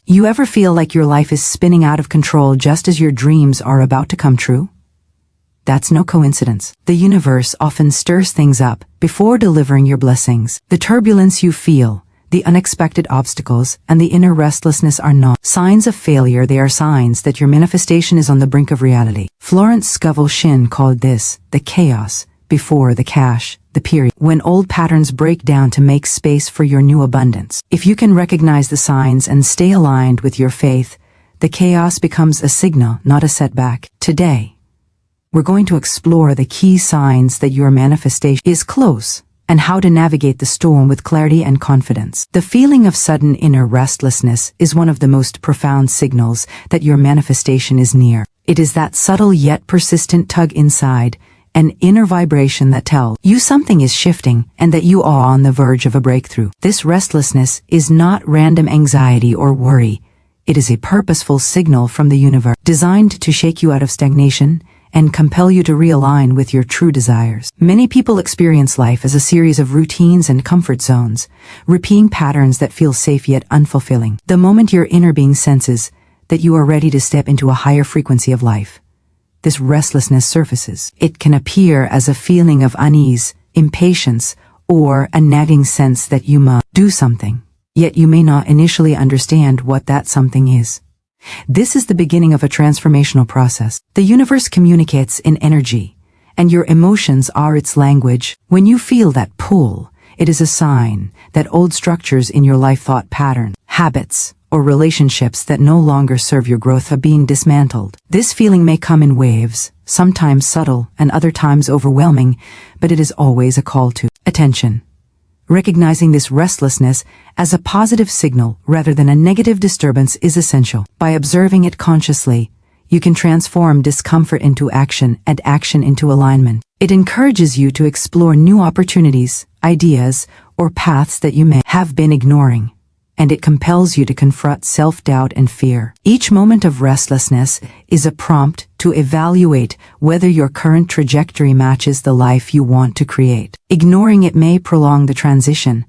You ever feel like your life is spinning out of control just as your dreams are about to come true? That's no coincidence. The universe often stirs things up before delivering your blessings. The turbulence you feel, the unexpected obstacles, and the inner restlessness are not signs of failure. They are signs that your manifestation is on the brink of reality. Florence Scovel Shinn called this the chaos before the cash, the period when old patterns break down to make space for your new abundance. If you can recognize the signs and stay aligned with your faith, the chaos becomes a signal, not a setback. Today, we're going to explore the key signs that your manifestation is close and how to navigate the storm with clarity and confidence. The feeling of sudden inner restlessness is one of the most profound signals that your manifestation is near. It is that subtle yet persistent tug inside, an inner vibration that tells you something is shifting and that you are on the verge of a breakthrough. This restlessness is not random anxiety or worry. It is a purposeful signal from the universe designed to shake you out of stagnation and compel you to realign with your true desires. Many people experience life as a series of routines and comfort zones, repeating patterns that feel safe yet unfulfilling. The moment your inner being senses that you are ready to step into a higher frequency of life, this restlessness surfaces. It can appear as a feeling of unease, impatience, or a nagging sense that you must do something, yet you may not initially understand what that something is. This is the beginning of a transformational process. The universe communicates in energy, and your emotions are its language. When you feel that pull, it is a sign that old structures in your life, thought pattern, habits, or relationships that no longer serve your growth are being dismantled. This feeling may come in waves, sometimes subtle and other times overwhelming, but it is always a call to attention. Recognizing this restlessness as a positive signal rather than a negative disturbance is essential. By observing it consciously, you can transform discomfort into action and action into alignment. It encourages you to explore new opportunities, ideas, or paths that you may have been ignoring, and it compels you to confront self-doubt and fear. Each moment of restlessness is a prompt to evaluate whether your current trajectory matches the life you want to create. Ignoring it may prolong the transition,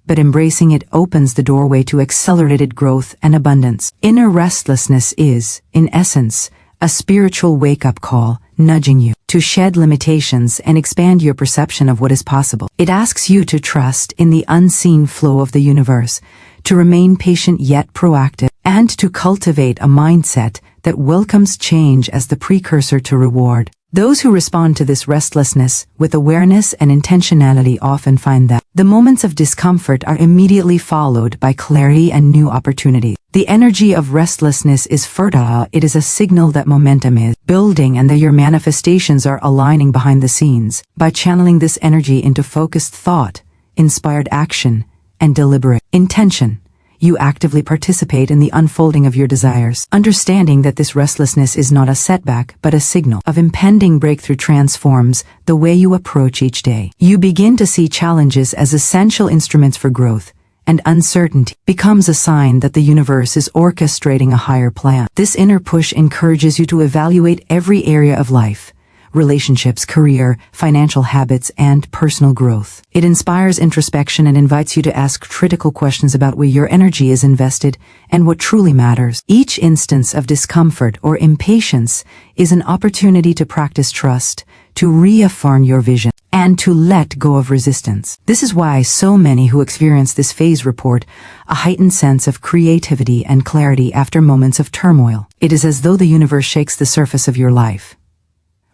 but embracing it opens the doorway to accelerated growth and abundance. Inner restlessness is, in essence, a spiritual wake-up call, nudging you to shed limitations and expand your perception of what is possible. It asks you to trust in the unseen flow of the universe, to remain patient yet proactive, and to cultivate a mindset that welcomes change as the precursor to reward. Those who respond to this restlessness with awareness and intentionality often find that the moments of discomfort are immediately followed by clarity and new opportunities. The energy of restlessness is fertile. It is a signal that momentum is building and that your manifestations are aligning behind the scenes. By channeling this energy into focused thought, inspired action, and deliberate intention, you actively participate in the unfolding of your desires. Understanding that this restlessness is not a setback but a signal of impending breakthrough transforms the way you approach each day. You begin to see challenges as essential instruments for growth, and uncertainty becomes a sign that the universe is orchestrating a higher plan. This inner push encourages you to evaluate every area of life: relationships, career, financial habits, and personal growth. It inspires introspection and invites you to ask critical questions about where your energy is invested and what truly matters. Each instance of discomfort or impatience is an opportunity to practice trust, to reaffirm your vision, and to let go of resistance. This is why so many who experience this phase report a heightened sense of creativity and clarity after moments of turmoil. It is as though the universe shakes the surface of your life,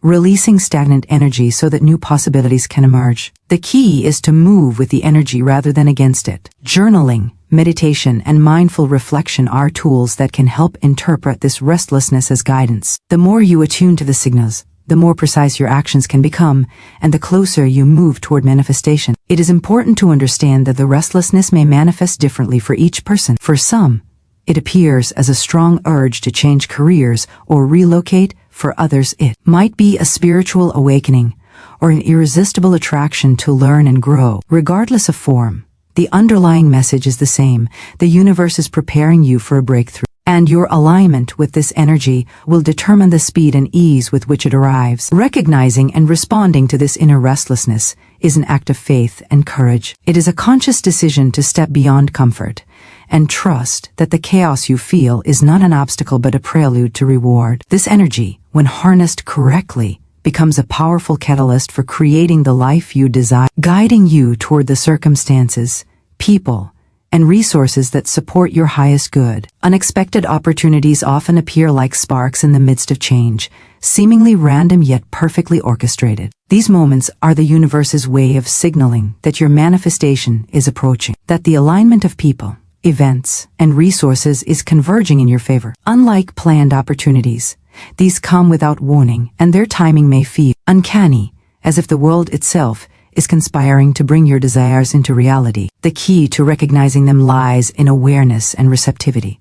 releasing stagnant energy so that new possibilities can emerge. The key is to move with the energy rather than against it. Journaling, meditation, and mindful reflection are tools that can help interpret this restlessness as guidance. The more you attune to the signals, the more precise your actions can become, and the closer you move toward manifestation. It is important to understand that the restlessness may manifest differently for each person. For some, it appears as a strong urge to change careers or relocate. For others, it might be a spiritual awakening or an irresistible attraction to learn and grow. Regardless of form, the underlying message is the same. The universe is preparing you for a breakthrough, and your alignment with this energy will determine the speed and ease with which it arrives. Recognizing and responding to this inner restlessness is an act of faith and courage. It is a conscious decision to step beyond comfort and trust that the chaos you feel is not an obstacle but a prelude to reward. This energy, when harnessed correctly, becomes a powerful catalyst for creating the life you desire, guiding you toward the circumstances, people, and resources that support your highest good. Unexpected opportunities often appear like sparks in the midst of change, seemingly random yet perfectly orchestrated. These moments are the universe's way of signaling that your manifestation is approaching, that the alignment of people, events, and resources is converging in your favor. Unlike planned opportunities, these come without warning, and their timing may feel uncanny, as if the world itself is conspiring to bring your desires into reality. The key to recognizing them lies in awareness and receptivity.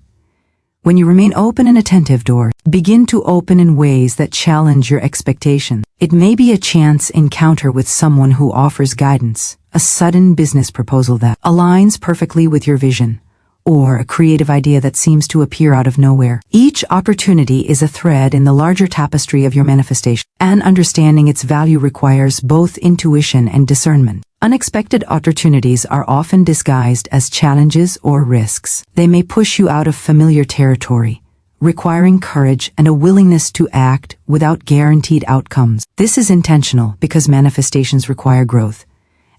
When you remain open and attentive, doors begin to open in ways that challenge your expectations. It may be a chance encounter with someone who offers guidance, a sudden business proposal that aligns perfectly with your vision, or a creative idea that seems to appear out of nowhere. Each opportunity is a thread in the larger tapestry of your manifestation, and understanding its value requires both intuition and discernment. Unexpected opportunities are often disguised as challenges or risks. They may push you out of familiar territory, requiring courage and a willingness to act without guaranteed outcomes. This is intentional because manifestations require growth,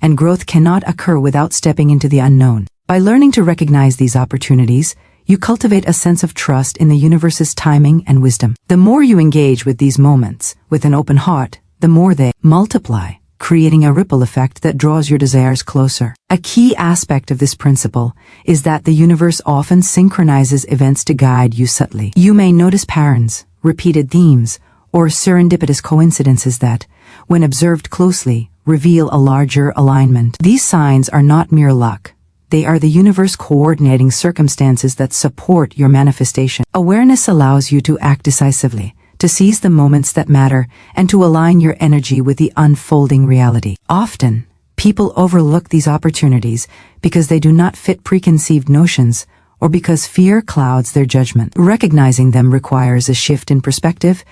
and growth cannot occur without stepping into the unknown. By learning to recognize these opportunities, you cultivate a sense of trust in the universe's timing and wisdom. The more you engage with these moments with an open heart, the more they multiply, creating a ripple effect that draws your desires closer. A key aspect of this principle is that the universe often synchronizes events to guide you subtly. You may notice patterns, repeated themes, or serendipitous coincidences that, when observed closely, reveal a larger alignment. These signs are not mere luck. They are the universe coordinating circumstances that support your manifestation. Awareness allows you to act decisively, to seize the moments that matter, and to align your energy with the unfolding reality. Often, people overlook these opportunities because they do not fit preconceived notions or because fear clouds their judgment. Recognizing them requires a shift in perspective,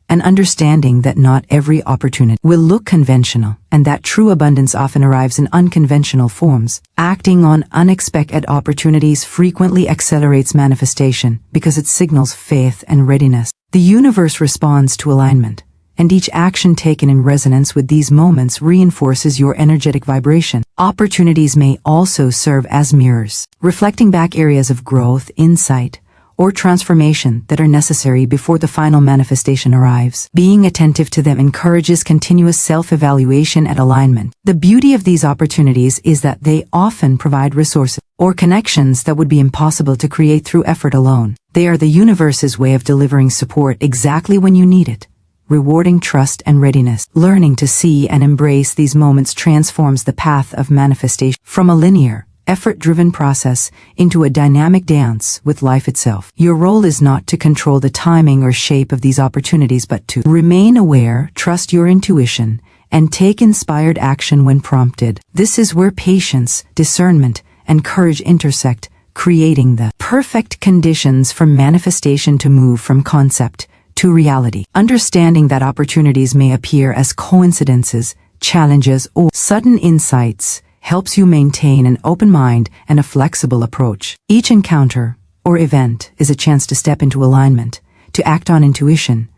an understanding that not every opportunity will look conventional, and that true abundance often arrives in unconventional forms. Acting on unexpected opportunities frequently accelerates manifestation because it signals faith and readiness. The universe responds to alignment, and each action taken in resonance with these moments reinforces your energetic vibration. Opportunities may also serve as mirrors, reflecting back areas of growth, insight, or transformation that are necessary before the final manifestation arrives. Being attentive to them encourages continuous self-evaluation and alignment. The beauty of these opportunities is that they often provide resources or connections that would be impossible to create through effort alone. They are the universe's way of delivering support exactly when you need it, rewarding trust and readiness. Learning to see and embrace these moments transforms the path of manifestation from a linear, effort-driven process into a dynamic dance with life itself. Your role is not to control the timing or shape of these opportunities but to remain aware, trust your intuition, and take inspired action when prompted. This is where patience, discernment, and courage intersect, creating the perfect conditions for manifestation to move from concept to reality. Understanding that opportunities may appear as coincidences, challenges, or sudden insights helps you maintain an open mind and a flexible approach. Each encounter or event is a chance to step into alignment, to act on intuition,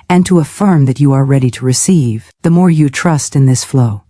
and to affirm that you are ready to receive. The more you trust in this flow,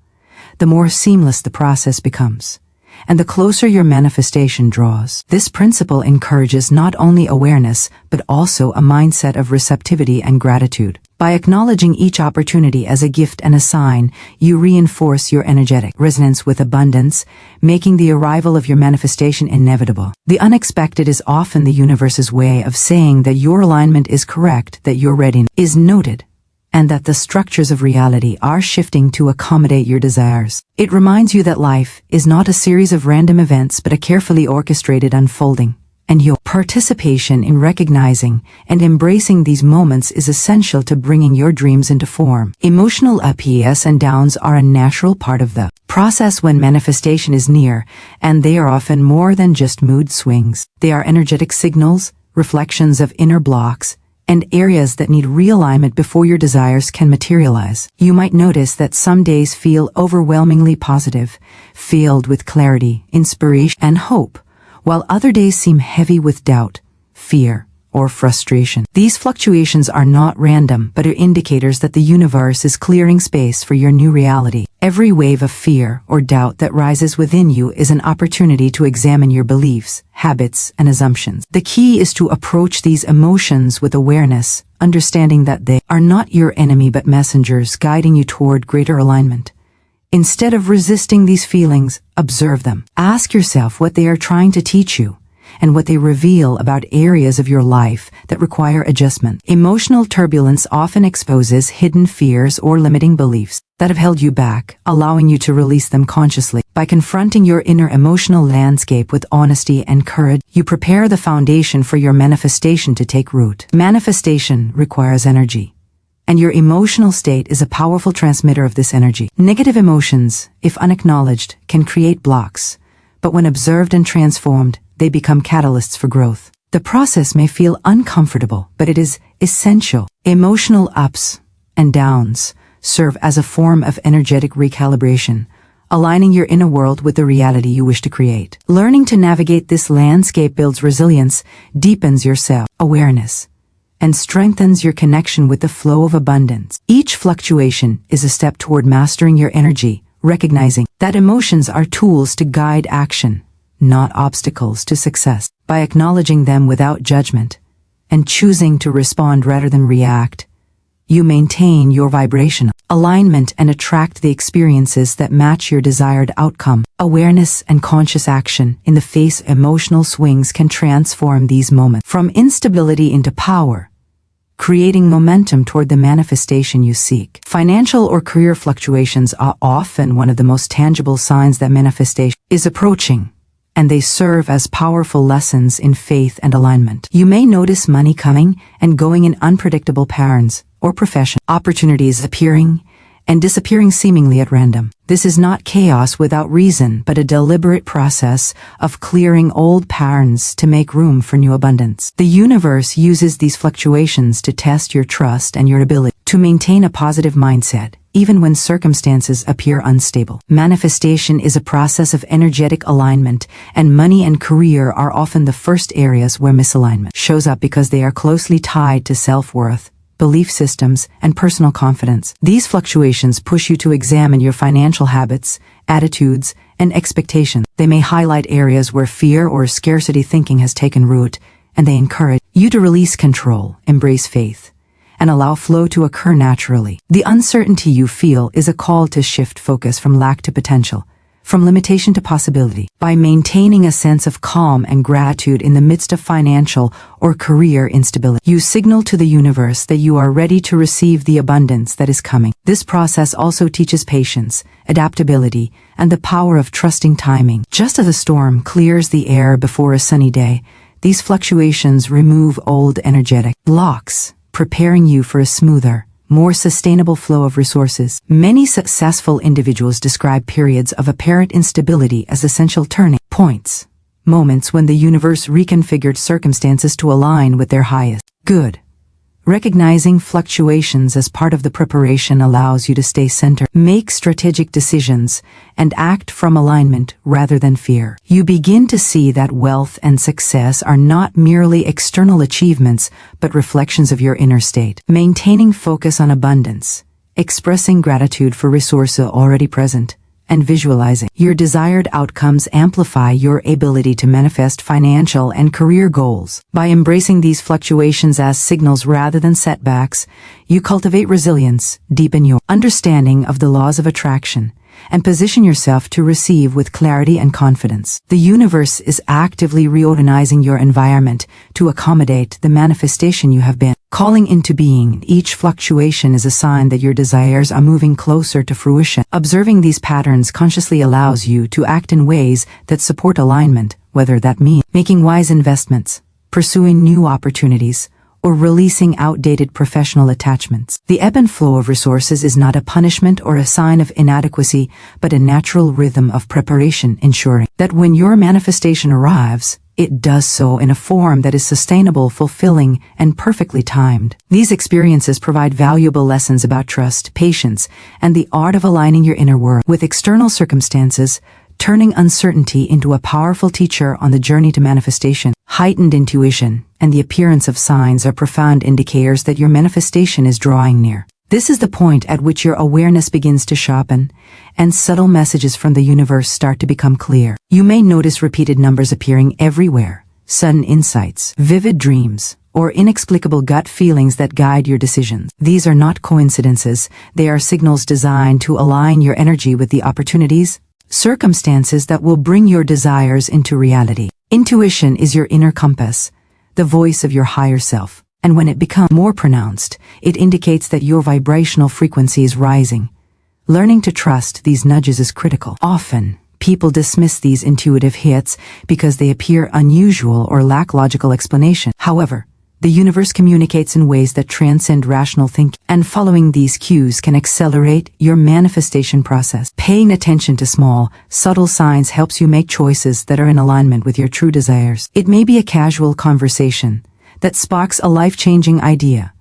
the more seamless the process becomes, and the closer your manifestation draws. This principle encourages not only awareness, but also a mindset of receptivity and gratitude. By acknowledging each opportunity as a gift and a sign, you reinforce your energetic resonance with abundance, making the arrival of your manifestation inevitable. The unexpected is often the universe's way of saying that your alignment is correct, that your readiness is noted, and that the structures of reality are shifting to accommodate your desires. It reminds you that life is not a series of random events but a carefully orchestrated unfolding, and your participation in recognizing and embracing these moments is essential to bringing your dreams into form. Emotional ups and downs are a natural part of the process when manifestation is near, and they are often more than just mood swings. They are energetic signals, reflections of inner blocks, and areas that need realignment before your desires can materialize. You might notice that some days feel overwhelmingly positive, filled with clarity, inspiration, and hope, while other days seem heavy with doubt, fear, or frustration. These fluctuations are not random, but are indicators that the universe is clearing space for your new reality. Every wave of fear or doubt that rises within you is an opportunity to examine your beliefs, habits, and assumptions. The key is to approach these emotions with awareness, understanding that they are not your enemy but messengers guiding you toward greater alignment. Instead of resisting these feelings, observe them. Ask yourself what they are trying to teach you, and what they reveal about areas of your life that require adjustment. Emotional turbulence often exposes hidden fears or limiting beliefs that have held you back, allowing you to release them consciously. By confronting your inner emotional landscape with honesty and courage, you prepare the foundation for your manifestation to take root. Manifestation requires energy, and your emotional state is a powerful transmitter of this energy. Negative emotions, if unacknowledged, can create blocks, but when observed and transformed, they become catalysts for growth. The process may feel uncomfortable, but it is essential. Emotional ups and downs serve as a form of energetic recalibration, aligning your inner world with the reality you wish to create. Learning to navigate this landscape builds resilience, deepens your self-awareness, and strengthens your connection with the flow of abundance. Each fluctuation is a step toward mastering your energy, recognizing that emotions are tools to guide action, not obstacles to success. By acknowledging them without judgment and choosing to respond rather than react, you maintain your vibrational alignment and attract the experiences that match your desired outcome. Awareness and conscious action in the face of emotional swings can transform these moments from instability into power, creating momentum toward the manifestation you seek. Financial or career fluctuations are often one of the most tangible signs that manifestation is approaching, and they serve as powerful lessons in faith and alignment. You may notice money coming and going in unpredictable patterns, or professional opportunities appearing and disappearing seemingly at random. This is not chaos without reason, but a deliberate process of clearing old patterns to make room for new abundance. The universe uses these fluctuations to test your trust and your ability to maintain a positive mindset, even when circumstances appear unstable. Manifestation is a process of energetic alignment, and money and career are often the first areas where misalignment shows up because they are closely tied to self-worth, belief systems, and personal confidence. These fluctuations push you to examine your financial habits, attitudes, and expectations. They may highlight areas where fear or scarcity thinking has taken root, and they encourage you to release control, embrace faith, and allow flow to occur naturally. The uncertainty you feel is a call to shift focus from lack to potential, from limitation to possibility. By maintaining a sense of calm and gratitude in the midst of financial or career instability, you signal to the universe that you are ready to receive the abundance that is coming. This process also teaches patience, adaptability, and the power of trusting timing. Just as a storm clears the air before a sunny day, these fluctuations remove old energetic blocks, preparing you for a smoother, more sustainable flow of resources. Many successful individuals describe periods of apparent instability as essential turning points, moments when the universe reconfigured circumstances to align with their highest good. Recognizing fluctuations as part of the preparation allows you to stay centered, make strategic decisions, and act from alignment rather than fear. You begin to see that wealth and success are not merely external achievements, but reflections of your inner state. Maintaining focus on abundance, expressing gratitude for resources already present, and visualizing your desired outcomes amplify your ability to manifest financial and career goals. By embracing these fluctuations as signals rather than setbacks, you cultivate resilience, deepen your understanding of the laws of attraction, and position yourself to receive with clarity and confidence. The universe is actively reorganizing your environment to accommodate the manifestation you have been calling into being. Each fluctuation is a sign that your desires are moving closer to fruition. Observing these patterns consciously allows you to act in ways that support alignment, whether that means making wise investments, pursuing new opportunities, or releasing outdated professional attachments. The ebb and flow of resources is not a punishment or a sign of inadequacy, but a natural rhythm of preparation, ensuring that when your manifestation arrives, it does so in a form that is sustainable, fulfilling, and perfectly timed. These experiences provide valuable lessons about trust, patience, and the art of aligning your inner world with external circumstances. turning uncertainty into a powerful teacher on the journey to manifestation. Heightened intuition and the appearance of signs are profound indicators that your manifestation is drawing near. This is the point at which your awareness begins to sharpen, and subtle messages from the universe start to become clear. You may notice repeated numbers appearing everywhere, sudden insights, vivid dreams, or inexplicable gut feelings that guide your decisions. These are not coincidences, they are signals designed to align your energy with the opportunities, circumstances that will bring your desires into reality. Intuition is your inner compass, the voice of your higher self. And when it becomes more pronounced, it indicates that your vibrational frequency is rising. Learning to trust these nudges is critical. Often, people dismiss these intuitive hits because they appear unusual or lack logical explanation. However, the universe communicates in ways that transcend rational thinking, and following these cues can accelerate your manifestation process. Paying attention to small, subtle signs helps you make choices that are in alignment with your true desires. It may be a casual conversation that sparks a life-changing idea,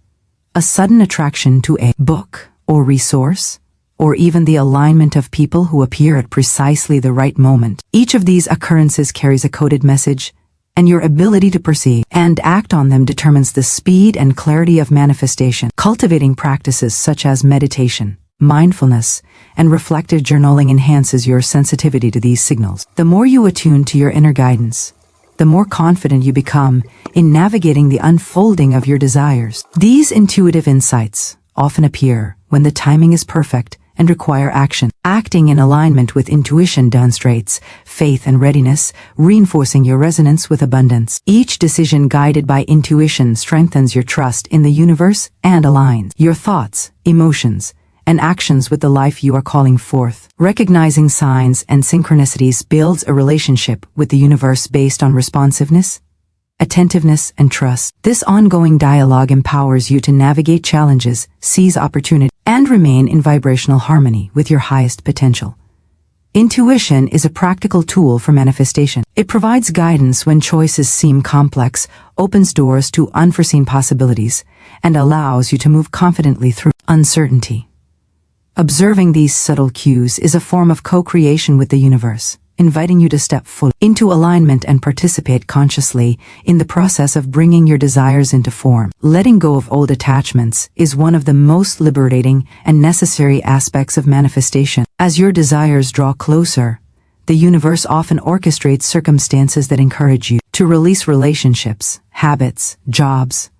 a sudden attraction to a book or resource, or even the alignment of people who appear at precisely the right moment. Each of these occurrences carries a coded message, and your ability to perceive and act on them determines the speed and clarity of manifestation. Cultivating practices such as meditation, mindfulness, and reflective journaling enhances your sensitivity to these signals. The more you attune to your inner guidance, the more confident you become in navigating the unfolding of your desires. These intuitive insights often appear when the timing is perfect and require action. Acting in alignment with intuition demonstrates faith and readiness, reinforcing your resonance with abundance. Each decision guided by intuition strengthens your trust in the universe and aligns your thoughts, emotions, and actions with the life you are calling forth. Recognizing signs and synchronicities builds a relationship with the universe based on responsiveness, attentiveness, and trust. This ongoing dialogue empowers you to navigate challenges, seize opportunity, and remain in vibrational harmony with your highest potential. Intuition is a practical tool for manifestation. It provides guidance when choices seem complex, opens doors to unforeseen possibilities, and allows you to move confidently through uncertainty. Observing these subtle cues is a form of co-creation with the universe, inviting you to step fully into alignment and participate consciously in the process of bringing your desires into form. Letting go of old attachments is one of the most liberating and necessary aspects of manifestation. As your desires draw closer, the universe often orchestrates circumstances that encourage you to release relationships, habits, jobs,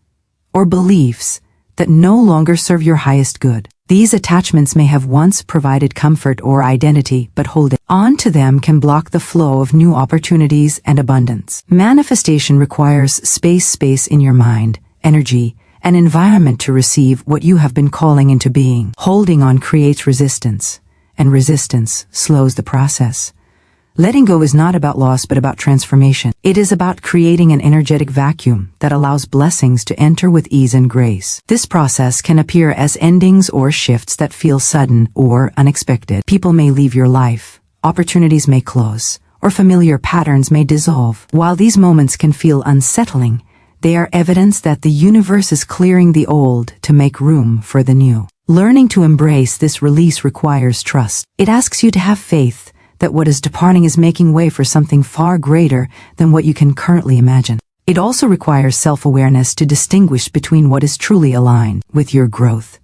or beliefs that no longer serve your highest good. These attachments may have once provided comfort or identity, but holding on to them can block the flow of new opportunities and abundance. Manifestation requires space in your mind, energy, and environment to receive what you have been calling into being. Holding on creates resistance, and resistance slows the process. Letting go is not about loss but about transformation. It is about creating an energetic vacuum that allows blessings to enter with ease and grace. This process can appear as endings or shifts that feel sudden or unexpected. People may leave your life, opportunities may close, or familiar patterns may dissolve. While these moments can feel unsettling, they are evidence that the universe is clearing the old to make room for the new. Learning to embrace this release requires trust. It asks you to have faith that what is departing is making way for something far greater than what you can currently imagine. It also requires self-awareness to distinguish between what is truly aligned with your growth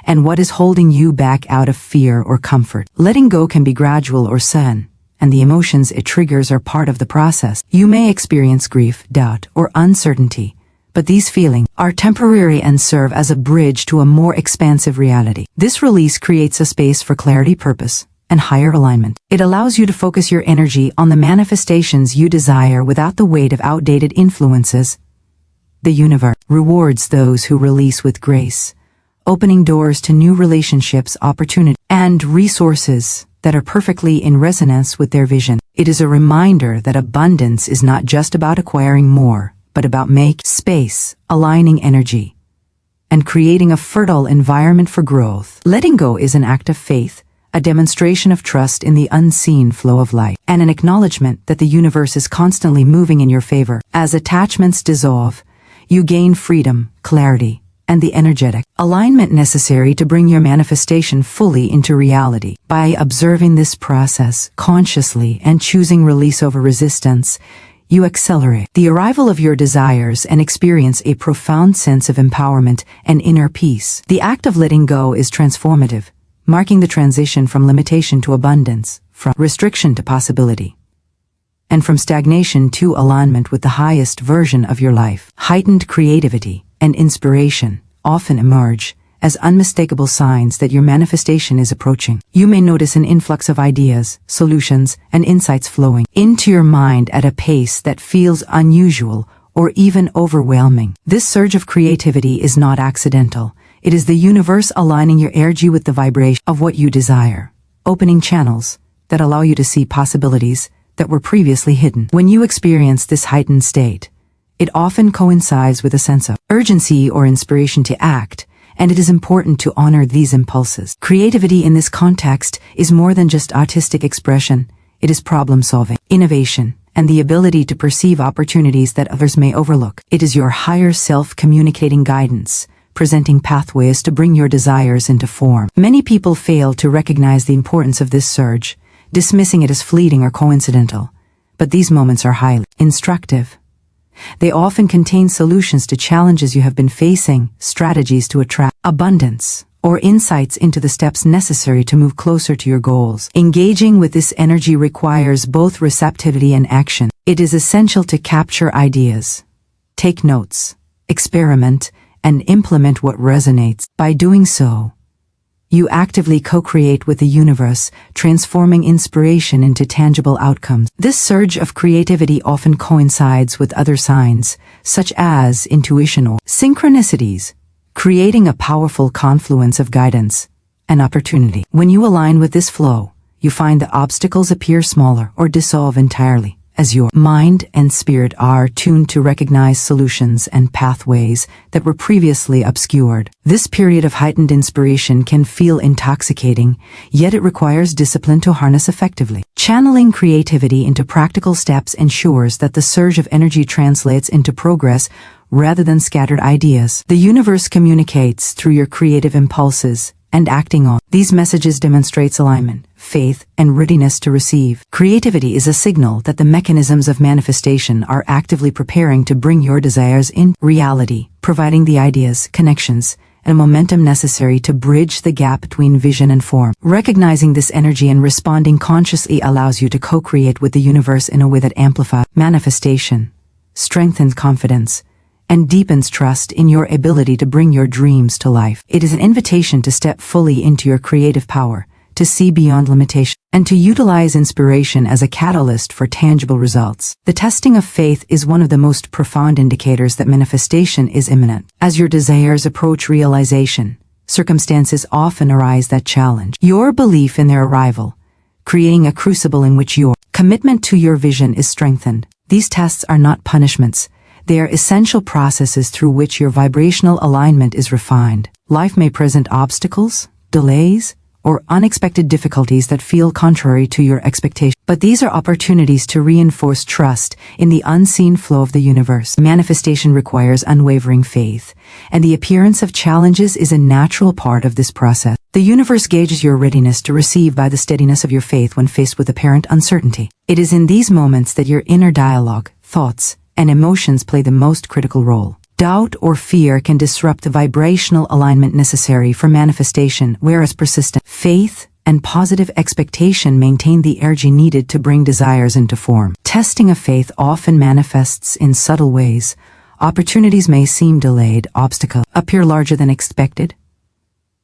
and what is holding you back out of fear or comfort. Letting go can be gradual or sudden, and the emotions it triggers are part of the process. You may experience grief, doubt, or uncertainty, but these feelings are temporary and serve as a bridge to a more expansive reality. This release creates a space for clarity, purpose, and higher alignment. It allows you to focus your energy on the manifestations you desire without the weight of outdated influences. The universe rewards those who release with grace, opening doors to new relationships, opportunities, and resources that are perfectly in resonance with their vision. It is a reminder that abundance is not just about acquiring more, but about making space, aligning energy, and creating a fertile environment for growth. Letting go is an act of faith, a demonstration of trust in the unseen flow of life, and an acknowledgement that the universe is constantly moving in your favor. As attachments dissolve, you gain freedom, clarity, and the energetic alignment necessary to bring your manifestation fully into reality. By observing this process consciously and choosing release over resistance, you accelerate the arrival of your desires and experience a profound sense of empowerment and inner peace. The act of letting go is transformative, marking the transition from limitation to abundance, from restriction to possibility, and from stagnation to alignment with the highest version of your life. Heightened creativity and inspiration often emerge as unmistakable signs that your manifestation is approaching. You may notice an influx of ideas, solutions, and insights flowing into your mind at a pace that feels unusual or even overwhelming. This surge of creativity is not accidental. It is the universe aligning your energy with the vibration of what you desire, opening channels that allow you to see possibilities that were previously hidden. When you experience this heightened state, it often coincides with a sense of urgency or inspiration to act, and it is important to honor these impulses. Creativity in this context is more than just artistic expression. It is problem-solving, innovation, and the ability to perceive opportunities that others may overlook. It is your higher self communicating guidance, presenting pathways to bring your desires into form. Many people fail to recognize the importance of this surge, dismissing it as fleeting or coincidental. But these moments are highly instructive. They often contain solutions to challenges you have been facing, strategies to attract abundance, or insights into the steps necessary to move closer to your goals. Engaging with this energy requires both receptivity and action. It is essential to capture ideas, take notes, experiment, and implement what resonates. By doing so, you actively co-create with the universe, transforming inspiration into tangible outcomes. This surge of creativity often coincides with other signs, such as intuition or synchronicities, creating a powerful confluence of guidance and opportunity. When you align with this flow, you find that obstacles appear smaller or dissolve entirely, as your mind and spirit are tuned to recognize solutions and pathways that were previously obscured. This period of heightened inspiration can feel intoxicating, yet it requires discipline to harness effectively. Channeling creativity into practical steps ensures that the surge of energy translates into progress rather than scattered ideas. The universe communicates through your creative impulses, and acting on these messages demonstrates alignment, faith, and readiness to receive. Creativity is a signal that the mechanisms of manifestation are actively preparing to bring your desires in reality, providing the ideas, connections, and momentum necessary to bridge the gap between vision and form. Recognizing this energy and responding consciously allows you to co-create with the universe in a way that amplifies manifestation, strengthens confidence, and deepens trust in your ability to bring your dreams to life. It is an invitation to step fully into your creative power, to see beyond limitation, and to utilize inspiration as a catalyst for tangible results. The testing of faith is one of the most profound indicators that manifestation is imminent. As your desires approach realization, circumstances often arise that challenge your belief in their arrival, creating a crucible in which your commitment to your vision is strengthened. These tests are not punishments. They are essential processes through which your vibrational alignment is refined. Life may present obstacles, delays, or unexpected difficulties that feel contrary to your expectations. But these are opportunities to reinforce trust in the unseen flow of the universe. Manifestation requires unwavering faith, and the appearance of challenges is a natural part of this process. The universe gauges your readiness to receive by the steadiness of your faith when faced with apparent uncertainty. It is in these moments that your inner dialogue, thoughts, and emotions play the most critical role. Doubt or fear can disrupt the vibrational alignment necessary for manifestation, whereas persistent faith and positive expectation maintain the energy needed to bring desires into form. Testing of faith often manifests in subtle ways. Opportunities may seem delayed, obstacles appear larger than expected,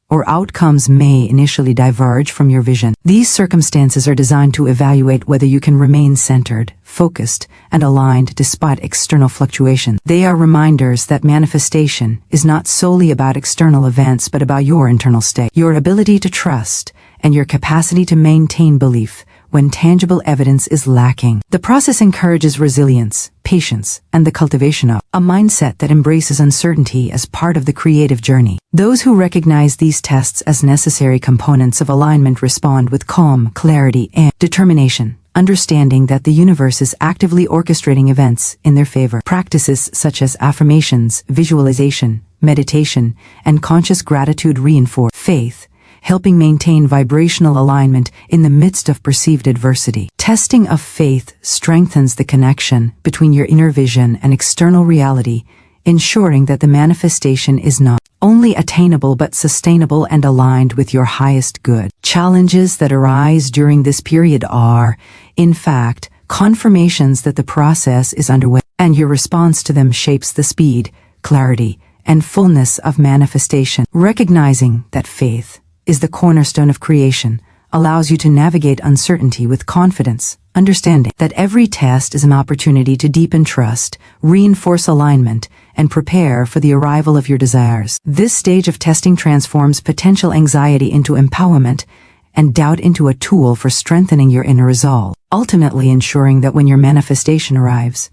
or outcomes may initially diverge from your vision. These circumstances are designed to evaluate whether you can remain centered, focused, and aligned despite external fluctuations. They are reminders that manifestation is not solely about external events but about your internal state, your ability to trust, and your capacity to maintain belief when tangible evidence is lacking. The process encourages resilience, patience, and the cultivation of a mindset that embraces uncertainty as part of the creative journey. Those who recognize these tests as necessary components of alignment respond with calm, clarity, and determination, understanding that the universe is actively orchestrating events in their favor. Practices such as affirmations, visualization, meditation, and conscious gratitude reinforce faith, helping maintain vibrational alignment in the midst of perceived adversity. Testing of faith strengthens the connection between your inner vision and external reality, ensuring that the manifestation is not only attainable but sustainable and aligned with your highest good. Challenges that arise during this period are, in fact, confirmations that the process is underway, and your response to them shapes the speed, clarity, and fullness of manifestation. Recognizing that faith is the cornerstone of creation allows you to navigate uncertainty with confidence, understanding that every test is an opportunity to deepen trust, reinforce alignment, and prepare for the arrival of your desires. This stage of testing transforms potential anxiety into empowerment and doubt into a tool for strengthening your inner resolve, ultimately ensuring that when your manifestation arrives,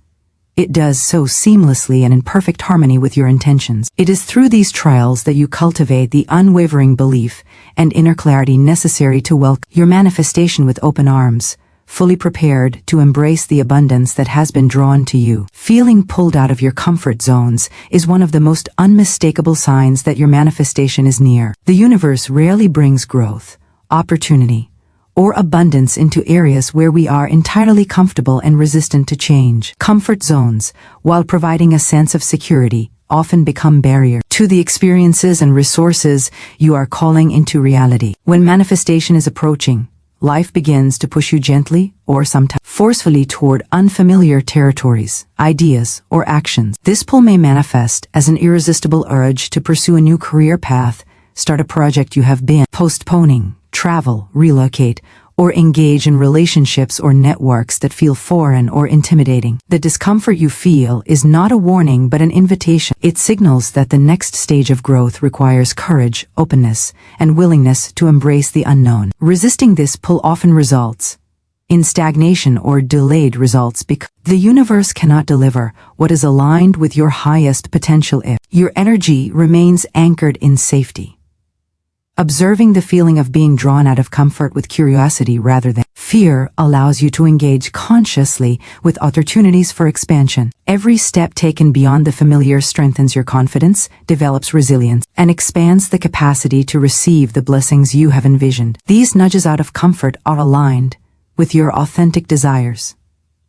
it does so seamlessly and in perfect harmony with your intentions. It is through these trials that you cultivate the unwavering belief and inner clarity necessary to welcome your manifestation with open arms, fully prepared to embrace the abundance that has been drawn to you. Feeling pulled out of your comfort zones is one of the most unmistakable signs that your manifestation is near. The universe rarely brings growth, opportunity, or abundance into areas where we are entirely comfortable and resistant to change. Comfort zones, while providing a sense of security, often become barriers to the experiences and resources you are calling into reality. When manifestation is approaching, life begins to push you gently or sometimes forcefully toward unfamiliar territories, ideas, or actions. This pull may manifest as an irresistible urge to pursue a new career path, start a project you have been postponing, travel, relocate, or engage in relationships or networks that feel foreign or intimidating. The discomfort you feel is not a warning but an invitation. It signals that the next stage of growth requires courage, openness, and willingness to embrace the unknown. Resisting this pull often results in stagnation or delayed results because the universe cannot deliver what is aligned with your highest potential if your energy remains anchored in safety. Observing the feeling of being drawn out of comfort with curiosity rather than fear allows you to engage consciously with opportunities for expansion. Every step taken beyond the familiar strengthens your confidence, develops resilience, and expands the capacity to receive the blessings you have envisioned. These nudges out of comfort are aligned with your authentic desires,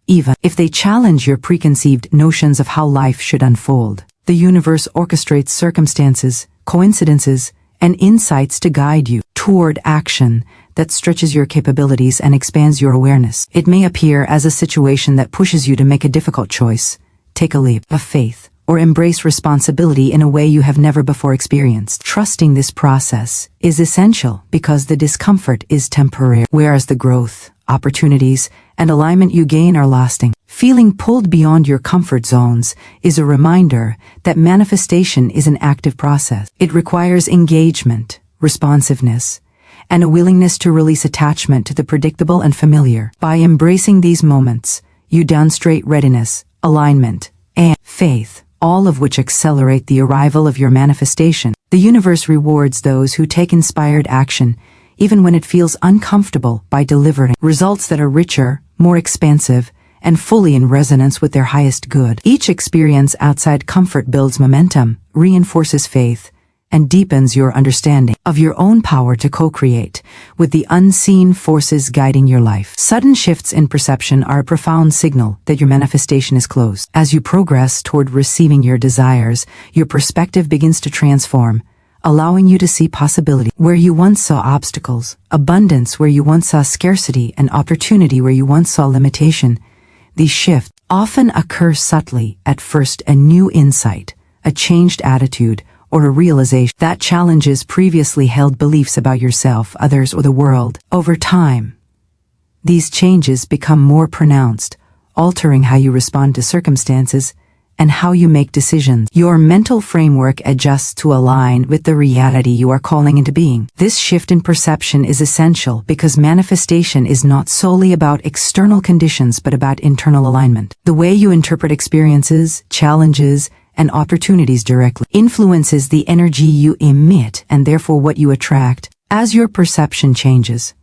even if they challenge your preconceived notions of how life should unfold. The universe orchestrates circumstances, coincidences, and insights to guide you toward action that stretches your capabilities and expands your awareness. It may appear as a situation that pushes you to make a difficult choice, take a leap of faith, or embrace responsibility in a way you have never before experienced. Trusting this process is essential because the discomfort is temporary, whereas the growth, opportunities, and alignment you gain are lasting. Feeling pulled beyond your comfort zones is a reminder that manifestation is an active process. It requires engagement, responsiveness, and a willingness to release attachment to the predictable and familiar. By embracing these moments, you demonstrate readiness, alignment, and faith, all of which accelerate the arrival of your manifestation. The universe rewards those who take inspired action, even when it feels uncomfortable, by delivering results that are richer, more expansive, and fully in resonance with their highest good. Each experience outside comfort builds momentum, reinforces faith, and deepens your understanding of your own power to co-create with the unseen forces guiding your life. Sudden shifts in perception are a profound signal that your manifestation is close. As you progress toward receiving your desires, your perspective begins to transform, allowing you to see possibility where you once saw obstacles, abundance where you once saw scarcity, and opportunity where you once saw limitation. These shifts often occur subtly at first: a new insight, a changed attitude, or a realization that challenges previously held beliefs about yourself, others, or the world. Over time, these changes become more pronounced, altering how you respond to circumstances and how you make decisions. Your mental framework adjusts to align with the reality you are calling into being. This shift in perception is essential because manifestation is not solely about external conditions but about internal alignment. The way you interpret experiences, challenges, and opportunities directly influences the energy you emit and therefore what you attract. As your perception changes,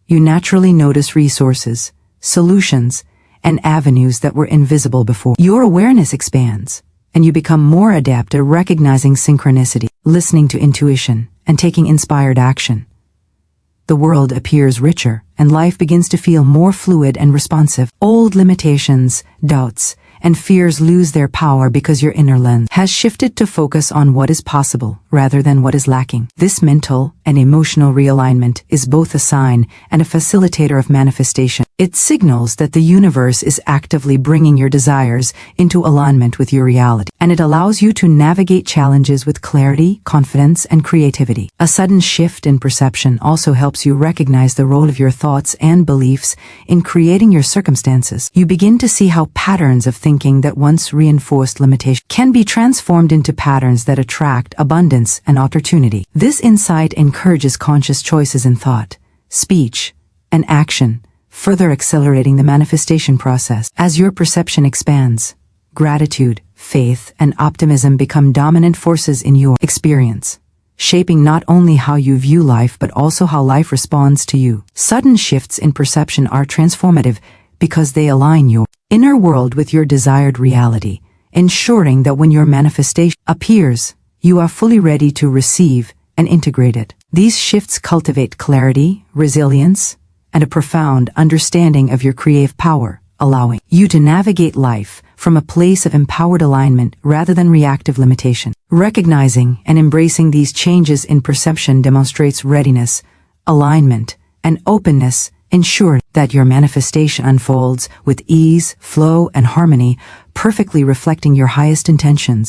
you naturally notice resources, solutions, and avenues that were invisible before. Your awareness expands, and you become more adept at recognizing synchronicity, listening to intuition, and taking inspired action. The world appears richer, and life begins to feel more fluid and responsive. Old limitations, doubts, and fears lose their power because your inner lens has shifted to focus on what is possible rather than what is lacking. This mental and emotional realignment is both a sign and a facilitator of manifestation. It signals that the universe is actively bringing your desires into alignment with your reality, and it allows you to navigate challenges with clarity, confidence, and creativity. A sudden shift in perception also helps you recognize the role of your thoughts and beliefs in creating your circumstances. You begin to see how patterns of thinking that once reinforced limitation can be transformed into patterns that attract abundance and opportunity. This insight encourages conscious choices in thought, speech, and action, further accelerating the manifestation process. As your perception expands, gratitude, faith, and optimism become dominant forces in your experience, shaping not only how you view life but also how life responds to you. Sudden shifts in perception are transformative because they align your inner world with your desired reality, ensuring that when your manifestation appears, you are fully ready to receive and integrate it. These shifts cultivate clarity, resilience, and a profound understanding of your creative power, allowing you to navigate life from a place of empowered alignment rather than reactive limitation. Recognizing and embracing these changes in perception demonstrates readiness, alignment, and openness, ensuring that your manifestation unfolds with ease, flow, and harmony, perfectly reflecting your highest intentions.